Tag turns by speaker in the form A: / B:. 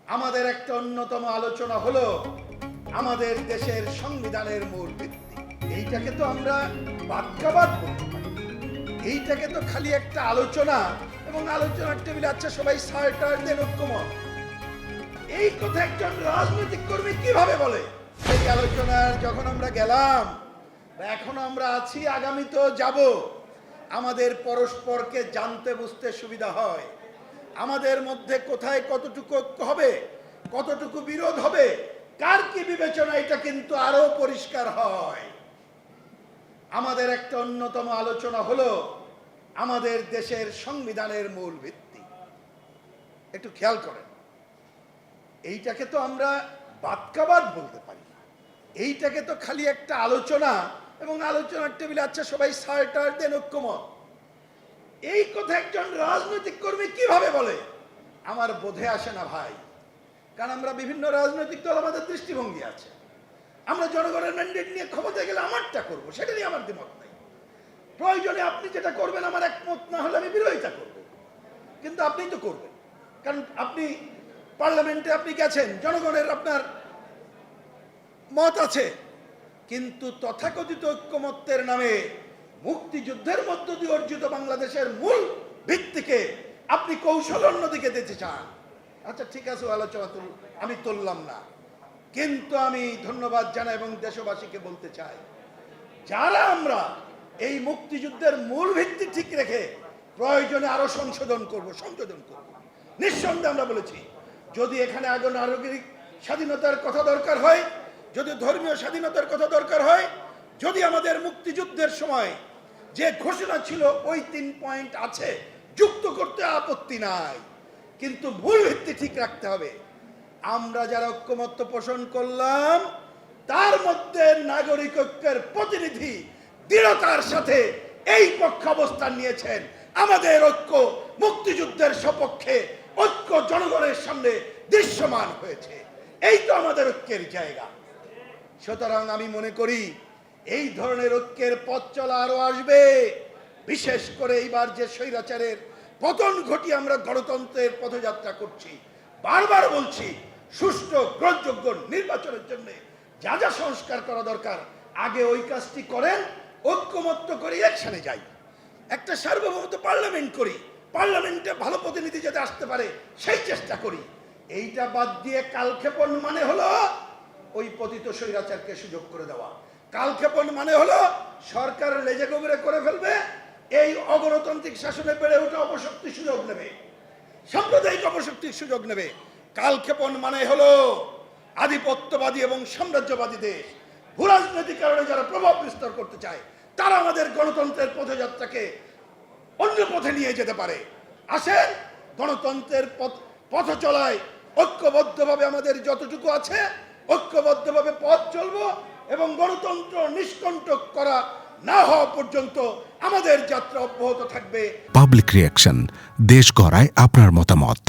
A: আমাদের একটা অন্যতম আলোচনা হলো আমাদের দেশের সংবিধানের মূল ভিত্তি। এইটাকে তো আমরা বাক্যবাদ বলতে পারি। এইটাকে তো খালি একটা আলোচনা এবং আলোচনার টেবিলে আচ্ছা সবাই সার্টার দেন ঐক্যমত, এই কথা একজন রাজনৈতিক কর্মী কিভাবে বলে? সেই আলোচনার যখন আমরা গেলাম, এখন আমরা আছি, আগামীতেও যাব, আমাদের পরস্পরকে জানতে বুঝতে সুবিধা হয়। আমাদের মধ্যে কোথায় কতটুকু ঐক্য হবে, কতটুকু বিরোধ হবে, কার কি বিবেচনা, এটা কিন্তু আরো পরিষ্কার হয়। আমাদের একটা অন্যতম আলোচনা হলো আমাদের দেশের সংবিধানের মূল ভিত্তি। একটু খেয়াল করেন, এইটাকে তো আমরা বাক্যবাদ বলতে পারি না। এইটাকে তো খালি একটা আলোচনা এবং আলোচনার টেবিলে আচ্ছা সবাই সার্টার দেন ঐক্যমত, এই কথা একজন রাজনৈতিক কর্মী কিভাবে বলে? আমার বোধে আসে না ভাই। কারণ আমরা বিভিন্ন রাজনৈতিক দল, আমাদের দৃষ্টিভঙ্গি আছে। আমরা জনগণের ম্যান্ডেট নিয়ে ক্ষমতায় গেলে আমারটা করব, সেটা নিয়ে আমার দ্বিমত নাই। প্রয়োজনে আপনি যেটা করবেন আমার একমত না হলে আমি বিরোধিতা করব, কিন্তু আপনি তো করবেন, কারণ আপনি পার্লামেন্টে আপনি গেছেন, জনগণের আপনার মত আছে। কিন্তু তথাকথিত ঐক্যমত্যের নামে মুক্তিযুদ্ধের মধ্য দিয়ে অর্জিত বাংলাদেশের মূল ভিত্তিকে আপনি কৌশল অন্যদিকে দিতে চান। আচ্ছা ঠিক আছে, আলোচনা আমি তুললাম না, কিন্তু আমি ধন্যবাদ জানাই এবং দেশবাসীকে বলতে চাই, যারা আমরা এই মুক্তিযুদ্ধের মূল ভিত্তি ঠিক রেখে প্রয়োজনে আরো সংশোধন করব। নিঃসন্দেহে আমরা বলেছি, যদি এখানে আগে নাগরিক স্বাধীনতার কথা দরকার হয়, যদি ধর্মীয় স্বাধীনতার কথা দরকার হয়, যদি আমাদের মুক্তিযুদ্ধের সময় যে ঘোষণা ছিল ওই 3 পয়েন্ট আছে, যুক্ত করতে আপত্তি নাই, কিন্তু মূল ভিত্তি ঠিক রাখতে হবে। আমরা যারা ঐক্যমত্য পোষণ করলাম, তার মধ্যে নাগরিক ঐক্যের প্রতিনিধি দৃঢ়তার সাথে এই পক্ষ অবস্থান নিয়েছেন। আমাদের ঐক্য মুক্তিযুদ্ধের সপক্ষে, ঐক্য জনগণের সামনে দৃশ্যমান হয়েছে। এই তো আমাদের ঐক্যের জায়গা। সুতরাং আমি মনে করি এই ধরনের ঐক্যের পথ চলা আরো আসবে। বিশেষ করে এইবার যে স্বৈরাচারের পতন ঘটিয়ে আমরা গণতন্ত্রের পথযাত্রা করছি, বারবার বলছি, সুষ্ঠু গ্রহণযোগ্য নির্বাচনের জন্য যা যা সংস্কার করা দরকার আগে ওই কাজটি করেন, ঐক্যমত্য করে ইলেকশনে যাই, একটা সার্বভৌমত্ব পার্লামেন্ট করি, পার্লামেন্টে ভালো প্রতিনিধি যাতে আসতে পারে সেই চেষ্টা করি। এইটা বাদ দিয়ে কালক্ষেপণ মানে হলো ওই পতিত স্বৈরাচারকে সুযোগ করে দেওয়া। কালক্ষেপণ মানে হলো সরকার লেজে গোবরে করে ফেলবে, এই অগণতান্ত্রিক শাসনে বেড়ে ওঠা অপশক্তির সুযোগ নেবে, সাম্প্রদায়িক অপশক্তির সুযোগ নেবে। কালক্ষেপণ মানে হলো আধিপত্যবাদী এবং সাম্রাজ্যবাদী দেশ, ভূরাজনৈতিক কারণে যারা প্রভাব বিস্তার করতে চায়, তারা আমাদের গণতন্ত্রের পথযাত্রাকে অন্য পথে নিয়ে যেতে পারে। আসেন, গণতন্ত্রের পথ চলায় ঐক্যবদ্ধভাবে আমাদের যতটুকু আছে ঐক্যবদ্ধভাবে পথ চলবো, এবং গণতন্ত্র নিষ্কণ্টক করা না হওয়া পর্যন্ত আমাদের যাত্রা অব্যাহত থাকবে।
B: পাবলিক রিঅ্যাকশন, দেশ গড়ায় আপনার মতামত।